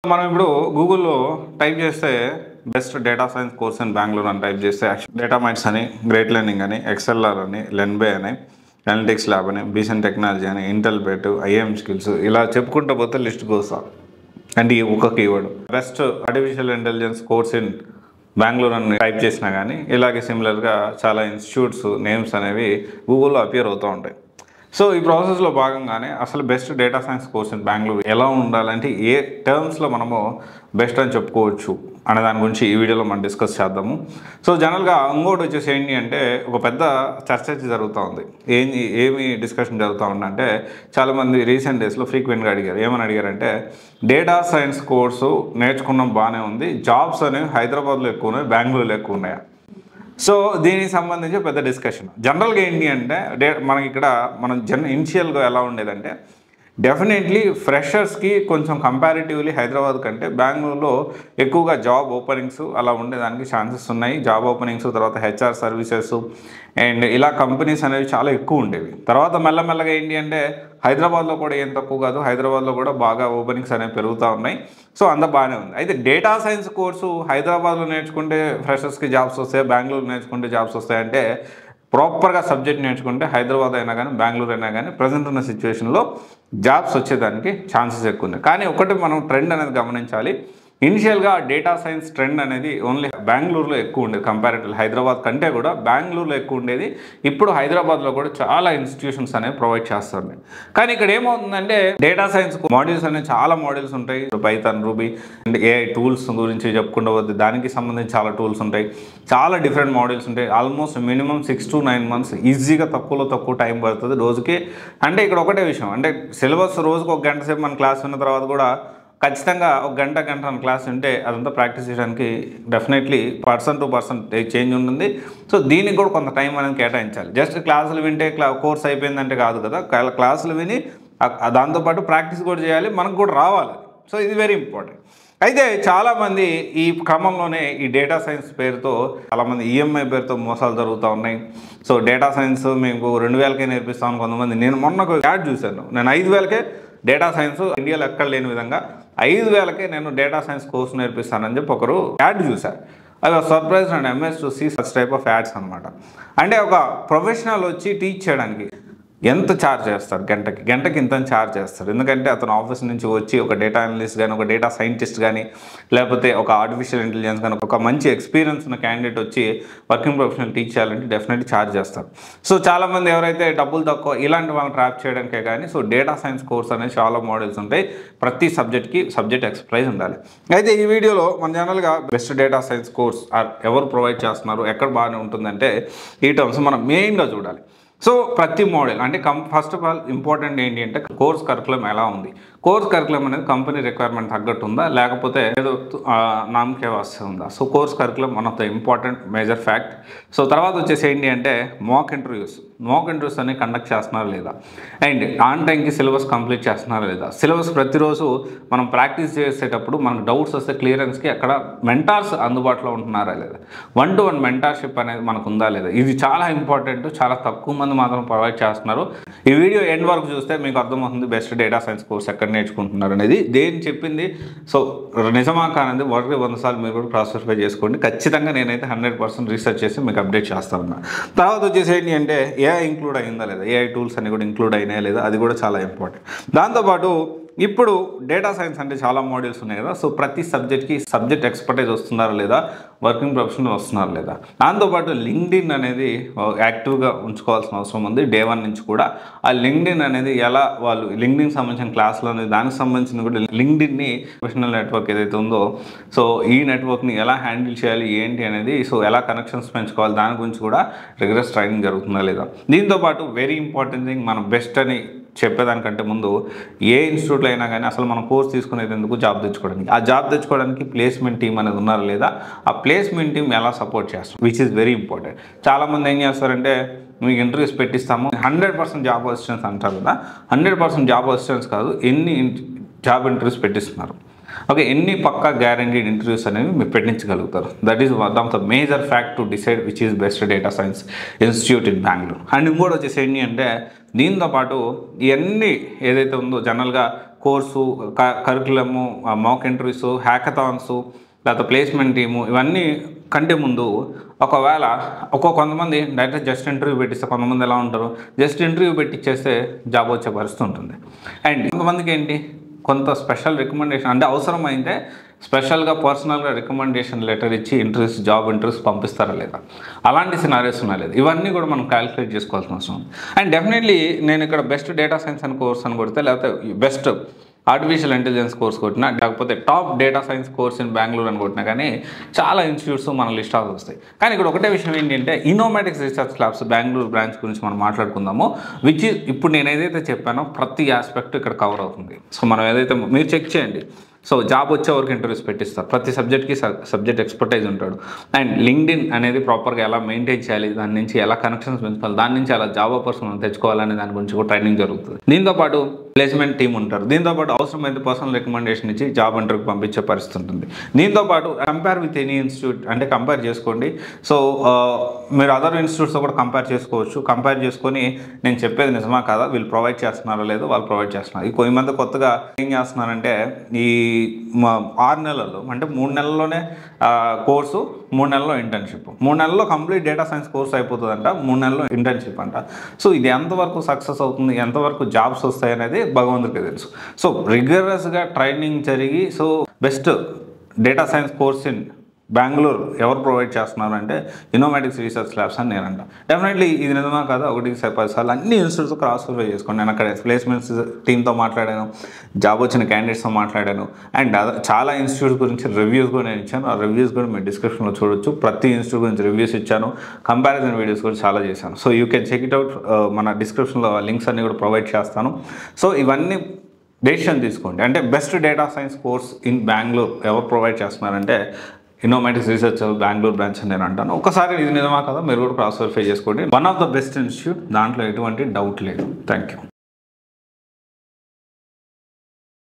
మనం ఇప్పుడు గూగుల్లో టైప్ చేస్తే best data science course in Bengaluru అని టైప్ చేస్తే డేటా మైట్స్ అని, గ్రేట్ లెర్నింగ్ అని, ఎక్సెల్ఆర్ అని, లెన్బే అని, అనలిటిక్స్ ల్యాబ్ అని, బీసెన్ టెక్నాలజీ అని, ఇంటెల్ బెట్, ఐఎం స్కిల్స్ ఇలా చెప్పుకుంటూ పోతే లిస్ట్కి వస్తాం. అంటే ఈ ఒక keyword best artificial intelligence course in Bengaluru అని టైప్ చేసినా కానీ ఇలాగే సిమిలర్గా చాలా ఇన్స్టిట్యూట్స్ నేమ్స్ అనేవి గూగుల్లో అపియర్ అవుతూ ఉంటాయి. సో ఈ ప్రాసెస్లో భాగంగానే అసలు best data science course in Bengaluru ఎలా ఉండాలంటే ఏ టర్మ్స్లో మనము బెస్ట్ అని చెప్పుకోవచ్చు అనే దాని గురించి ఈ వీడియోలో మనం డిస్కస్ చేద్దాము. సో జనరల్గా ఇంకోటి వచ్చేసి ఏంటి అంటే ఒక పెద్ద చర్చ జరుగుతూ ఉంది. ఏమి డిస్కషన్ జరుగుతూ ఉందంటే చాలామంది రీసెంట్ డేస్లో ఫ్రీక్వెంట్గా అడిగారు. ఏమని అడిగారంటే డేటా సైన్స్ కోర్సు నేర్చుకున్నాం బాగానే ఉంది, జాబ్స్ అనేవి హైదరాబాద్లో ఎక్కువ ఉన్నాయి, బెంగళూరులో ఎక్కువ ఉన్నాయా? సో దీనికి సంబంధించి పెద్ద డిస్కషన్. జనరల్గా ఏంటి అంటే మనకి ఇక్కడ ఇనిషియల్గా ఎలా ఉండేదంటే డెఫినెట్లీ ఫ్రెషర్స్కి కొంచెం కంపారిటివ్లీ హైదరాబాద్ కంటే బెంగళూరులో ఎక్కువగా జాబ్ ఓపెనింగ్స్ అలా ఉండేదానికి ఛాన్సెస్ ఉన్నాయి. జాబ్ ఓపెనింగ్స్, తర్వాత హెచ్ఆర్ సర్వీసెస్ అండ్ ఇలా కంపెనీస్ అనేవి చాలా ఎక్కువ ఉండేవి. తర్వాత మెల్లమెల్లగా ఏంటి అంటే హైదరాబాద్లో కూడా ఏం తక్కువ కాదు, హైదరాబాద్లో కూడా బాగా ఓపెనింగ్స్ అనేవి పెరుగుతూ ఉన్నాయి. సో అంత బాగానే ఉంది. అయితే డేటా సైన్స్ కోర్సు హైదరాబాద్లో నేర్చుకుంటే ఫ్రెషర్స్కి జాబ్స్ వస్తాయి, బెంగళూరు నేర్చుకుంటే జాబ్స్ వస్తాయంటే ప్రాపర్గా సబ్జెక్ట్ నేర్చుకుంటే హైదరాబాద్ అయినా కానీ బెంగళూరు అయినా కానీ ప్రజెంట్ ఉన్న సిచ్యువేషన్లో జాబ్స్ వచ్చేదానికి ఛాన్సెస్ ఎక్కువ ఉన్నాయి. కానీ ఒకటి మనం ట్రెండ్ అనేది గమనించాలి. ఇనిషియల్గా డేటా సైన్స్ ట్రెండ్ అనేది ఓన్లీ బెంగళూరులో ఎక్కువ ఉండేది, కంపారిటివ్లీ హైదరాబాద్ కంటే కూడా బెంగళూరులో ఎక్కువ ఉండేది. ఇప్పుడు హైదరాబాద్లో కూడా చాలా ఇన్స్టిట్యూషన్స్ అనేవి ప్రొవైడ్ చేస్తుంది. కానీ ఇక్కడ ఏమవుతుందంటే డేటా సైన్స్ మాడ్యూల్స్ అనేవి చాలా మాడ్యూల్స్ ఉంటాయి. Python, ruby and AI tools గురించి చెప్పుకుంటూ పోతే దానికి సంబంధించి చాలా టూల్స్ ఉంటాయి, చాలా డిఫరెంట్ మాడ్యూల్స్ ఉంటాయి. ఆల్మోస్ట్ మినిమం 6 to 9 months ఈజీగా తక్కువ టైం పడుతుంది రోజుకి. అంటే ఇక్కడ ఒకటే విషయం అంటే సిలబస్ రోజుకు ఒక గంట సేపు మన క్లాస్ ఉన్న తర్వాత కూడా ఖచ్చితంగా ఒక గంట క్లాస్ ఉంటే అదంతా ప్రాక్టీస్ చేయడానికి definitely person to person change ఉంటుంది. సో దీనికి కూడా కొంత టైం అనేది కేటాయించాలి. జస్ట్ క్లాసులు వింటే కోర్స్ అయిపోయిందంటే కాదు కదా, క్లాసులు విని దాంతోపాటు ప్రాక్టీస్ కూడా చేయాలి, మనకు కూడా రావాలి. సో ఇది వెరీ ఇంపార్టెంట్. అయితే చాలామంది ఈ క్రమంలోనే ఈ డేటా సైన్స్ పేరుతో చాలామంది ఈఎంఐ పేరుతో మోసాలు జరుగుతూ ఉన్నాయి. సో డేటా సైన్స్ మేము 2000కే నేర్పిస్తామని కొంతమంది. నేను మొన్న ఒక యాడ్ చూశాను, నేను 5000కే డేటా సైన్స్ ఇండియాలో ఎక్కడ లేని విధంగా 5000కే నేను డేటా సైన్స్ కోర్సు నేర్పిస్తానని చెప్పి ఒకరు యాడ్ చూశారు. అది surprise and amused to see such type of ads అనమాట. అంటే ఒక ప్రొఫెషనల్ వచ్చి టీచ్ చేయడానికి ఎంత ఛార్జ్ చేస్తారు, గంటకి ఇంత ఛార్జ్ చేస్తారు. ఎందుకంటే అతను ఆఫీస్ నుంచి వచ్చి ఒక డేటా అనలిస్ట్ కానీ, ఒక డేటా సైంటిస్ట్ కానీ, లేకపోతే ఒక ఆర్టిఫిషియల్ ఇంటెలిజెన్స్ కానీ ఒక మంచి ఎక్స్పీరియన్స్ ఉన్న క్యాండిడేట్ వచ్చి వర్కింగ్ ప్రొఫెషనల్ టీచ్ చేయాలంటే డెఫినెట్లీ ఛార్జ్ చేస్తారు. సో చాలామంది ఎవరైతే డబ్బులు తక్కువ ఇలాంటి వాళ్ళని ట్రాప్ చేయడానికే కానీ సో డేటా సైన్స్ కోర్స్ అనేది చాలా మోడల్స్ ఉంటాయి. ప్రతి సబ్జెక్ట్కి సబ్జెక్ట్ ఎక్స్పర్టైజ్ ఉండాలి. అయితే ఈ వీడియోలో మన జనరల్గా బెస్ట్ డేటా సైన్స్ కోర్స్ ఎవరు ప్రొవైడ్ చేస్తున్నారు, ఎక్కడ బాగానే ఉంటుందంటే ఈ టర్మ్స్ మనం మెయిన్గా చూడాలి. సో ప్రతి మోడల్ అంటే ఫస్ట్ ఆఫ్ ఆల్ ఇంపార్టెంట్ ఏంటి అంటే కోర్స్ కరికులం ఎలా ఉంది. కోర్స్ కరికులం అనేది కంపెనీ రిక్వైర్మెంట్ తగ్గట్టు ఉందా, లేకపోతే ఏదో నామకే వస్తే ఉందా. So course curriculum one of the important major fact. So తర్వాత వచ్చేసి ఏంటి అంటే మాక్ ఇంటర్వ్యూస్ అనేవి కండక్ట్ చేస్తున్నారా లేదా, అండ్ ఆన్ టైంకి సిలబస్ కంప్లీట్ చేస్తున్నారా లేదా. సిలబస్ ప్రతిరోజు మనం ప్రాక్టీస్ చేసేటప్పుడు మనకు డౌట్స్ వస్తే క్లియరెన్స్కి అక్కడ మెంటార్స్ అందుబాటులో ఉంటున్నారా లేదా, 1-to-1 మెంటార్షిప్ అనేది మనకు ఉందా లేదా. ఇది చాలా ఇంపార్టెంట్. చాలా తక్కువ మంది మాత్రం ప్రొవైడ్ చేస్తున్నారు. ఈ వీడియో ఎండ్ వరకు చూస్తే మీకు అర్థమవుతుంది బెస్ట్ డేటా సైన్స్ కోర్స్ ఎక్కడ నేర్చుకుంటున్నారు అనేది. దేని చెప్పింది సో నిజమా కానంది 100 సార్లు మీరు కూడా క్రాస్ వెరిఫై చేసుకోండి. ఖచ్చితంగా నేనైతే 100% రీసెర్చ్ చేసి మీకు అప్డేట్ చేస్తా ఉన్నా. తర్వాత వచ్చేసి ఏంటి అంటే ఏఐ ఇంక్లూడ్ అయిందా లేదా, ఏఐ టూల్స్ అన్ని కూడా ఇంక్లూడ్ అయినాయా లేదా, అది కూడా చాలా ఇంపార్టెంట్. దాంతోపాటు ఇప్పుడు డేటా సైన్స్ అంటే చాలా మోడల్స్ ఉన్నాయి కదా. సో ప్రతి సబ్జెక్ట్కి సబ్జెక్ట్ ఎక్స్పర్టైజ్ వస్తున్నారా లేదా, వర్కింగ్ ప్రొఫెషనల్ వస్తున్నారా లేదా. దాంతోపాటు లింక్డ్ఇన్ అనేది యాక్టివ్గా ఉంచుకోవాల్సిన అవసరం ఉంది డే 1 నుంచి కూడా. ఆ లింక్డ్ఇన్ అనేది ఎలా వాళ్ళు లింక్డ్ఇన్ సంబంధించిన క్లాసులు అనేది దానికి సంబంధించిన కూడా లింక్డ్ఇన్ని ప్రొఫెషనల్ నెట్వర్క్ ఏదైతే ఉందో సో ఈ నెట్వర్క్ని ఎలా హ్యాండిల్ చేయాలి ఏంటి అనేది, సో ఎలా కనెక్షన్స్ పెంచుకోవాలి దాని గురించి కూడా రిగరస్ ట్రైనింగ్ జరుగుతుందా లేదా. దీంతోపాటు వెరీ ఇంపార్టెంట్ థింగ్ మనం బెస్ట్ అని చెప్పేదానికంటే ముందు ఏ ఇన్స్టిట్యూట్లో అయినా కానీ అసలు మనం కోర్స్ తీసుకునేది ఎందుకు, జాబ్ తెచ్చుకోవడానికి. ఆ జాబ్ తెచ్చుకోవడానికి ప్లేస్మెంట్ టీం అనేది ఉన్నారా లేదా, ఆ ప్లేస్మెంట్ టీం ఎలా సపోర్ట్ చేస్తారు, విచ్ ఈస్ వెరీ ఇంపార్టెంట్. చాలామంది ఏం చేస్తారంటే మీకు ఇంటర్వ్యూస్ పెట్టిస్తాము 100% జాబ్ అసిస్టెన్స్ అంటారు కదా. 100% జాబ్ అసిస్టెన్స్ కాదు, ఎన్ని జాబ్ ఇంటర్వ్యూస్ పెట్టిస్తున్నారు, ఓకే, ఎన్ని పక్కా గ్యారంటీడ్ ఇంటర్వ్యూస్ అనేవి మీరు పెట్టించగలుగుతారు. That is one of the major fact to decide which is best data science institute in Bengaluru. And ఇంకోటి వచ్చేసి ఏంటి అంటే దీంతో పాటు ఇవన్నీ ఏదైతే ఉందో జనరల్గా కోర్సు, కరికులము, మాక్ ఇంటర్వ్యూస్, హ్యాకథాన్స్, లేకపోతే ప్లేస్మెంట్ టీము, ఇవన్నీ కంటే ముందు ఒకవేళ కొంతమంది డైరెక్ట్ జస్ట్ ఇంటర్వ్యూ పెట్టిస్తే, కొంతమంది ఎలా ఉంటారు జస్ట్ ఇంటర్వ్యూ పెట్టిచ్చేస్తే జాబ్ వచ్చే పరిస్థితి ఉంటుంది. అండ్ కొంతమందికి ఏంటి కొంత స్పెషల్ రికమెండేషన్ అంటే అవసరమైతే స్పెషల్గా పర్సనల్గా రికమెండేషన్ లెటర్ ఇచ్చి జాబ్ ఇంటర్వ్యూస్ పంపిస్తారా లేదా, అలాంటి సినారియోస్ ఉన్నా లేదు, ఇవన్నీ కూడా మనం క్యాలిక్యులేట్ చేసుకోవాల్సిన అవసరం ఉంది. అండ్ డెఫినెట్లీ నేను ఇక్కడ బెస్ట్ డేటా సైన్స్ అని కోర్స్ అని కొడితే, లేకపోతే బెస్ట్ ఆర్టిఫిషియల్ ఇంటెలిజెన్స్ కోర్స్ కొట్టినా, లేకపోతే top data science course in Bengaluru అని కొట్టినా కానీ చాలా ఇన్స్టిట్యూట్స్ మన లిస్ట్ ఆఫ్ వస్తాయి. కానీ ఇక్కడ ఒకటే విషయం ఏంటంటే ఇన్నోమాటిక్స్ రీసెర్చ్ ల్యాబ్స్ బెంగళూరు బ్రాంచ్ గురించి మనం మాట్లాడుకుందాము. ఇప్పుడు నేను ఏదైతే చెప్పానో ప్రతి ఆస్పెక్ట్ ఇక్కడ కవర్ అవుతుంది. సో మనం ఏదైతే మీరు చెక్ చేయండి. సో జాబ్ వచ్చే వరకు ఇంటర్వ్యూస్ పెట్టిస్తారు. ప్రతి సబ్జెక్ట్కి సబ్జెక్ట్ ఎక్స్పర్టైజ్ ఉంటాడు. అండ్ లింక్డ్ఇన్ అనేది ప్రాపర్గా ఎలా మెయింటైన్ చేయాలి, దాని నుంచి ఎలా కనెక్షన్స్ పెంచుకోవాలి, దాని నుంచి ఎలా జాబ్ ఆఫర్స్ మనం తెచ్చుకోవాలనే దాని గురించి కూడా ట్రైనింగ్ జరుగుతుంది. దీంతోపాటు ప్లేస్మెంట్ టీమ్ ఉంటారు. దీంతోపాటు అవసరమైతే పర్సనల్ రికమెండేషన్ ఇచ్చి జాబ్ ఇంటర్వ్యూకి పంపించే పరిస్థితి ఉంటుంది. దీంతోపాటు కంపేర్ విత్ ఎనీ ఇన్స్టిట్యూట్, అంటే కంపేర్ చేసుకోండి. సో మీరు అదర్ ఇన్స్టిట్యూట్స్తో కూడా కంపేర్ చేసుకోవచ్చు. కంపేర్ చేసుకొని నేను చెప్పేది నిజమా కాదా, వీళ్ళు ప్రొవైడ్ చేస్తున్నారో లేదో, వాళ్ళు ప్రొవైడ్ చేస్తున్నారు. ఈ కొన్ని మంది కొత్తగా ఏం చేస్తున్నారంటే ఈ 6 నెలల్లో అంటే 3 నెలల్లోనే కోర్సు, 3 నెలల్లో ఇంటర్న్షిప్, 3 నెలల్లో కంప్లీట్ డేటా సైన్స్ కోర్స్ అయిపోతుందంట, 3 నెలల్లో ఇంటర్న్షిప్ అంట. సో ఇది ఎంతవరకు సక్సెస్ అవుతుంది, ఎంతవరకు జాబ్స్ వస్తాయి అనేది భగవంతుడికి తెలుసు. సో రిగరస్గా ట్రైనింగ్ జరిగి so best data science course in Bengaluru ఎవరు ప్రొవైడ్ చేస్తున్నారు అంటే ఇన్నోమాటిక్స్ రీసెర్చ్ ల్యాబ్స్ అని నేను అంట. డెఫినెట్లీ ఇది నిజమా కాదా 1-10 సార్లు అన్ని ఇన్స్టిట్యూట్స్ క్రాస్ వెరిఫై చేసుకోండి. నేను అక్కడ ప్లేస్మెంట్స్ టీమ్తో మాట్లాడాను, జాబ్ వచ్చిన క్యాండిడేట్స్తో మాట్లాడాను. అండ్ చాలా ఇన్స్టిట్యూట్స్ గురించి రివ్యూస్ కూడా నేను ఇచ్చాను. ఆ రివ్యూస్ కూడా మీరు డిస్క్రిప్షన్లో చూడొచ్చు. ప్రతి ఇన్స్టిట్యూట్ గురించి రివ్యూస్ ఇచ్చాను, కంపారిజన్ వీడియోస్ కూడా చాలా చేశాను. So you can check it out. మన డిస్క్రిప్షన్లో లింక్స్ అన్నీ కూడా ప్రొవైడ్ చేస్తాను. సో ఇవన్నీ డెసిషన్ తీసుకోండి. అంటే best data science course in Bengaluru ఎవరు ప్రొవైడ్ చేస్తున్నారంటే ఇన్నోమాటిక్స్ రీసెర్చ్ బెంగళూరు బ్రాంచ్ అని నేను అంటాను. ఒకసారి ఇది నిజమా కదా మీరు కూడా క్రాస్ వెరిఫై చేసుకోండి. One of the best institute, దాంట్లో ఎటువంటి డౌట్ లేదు. Thank you.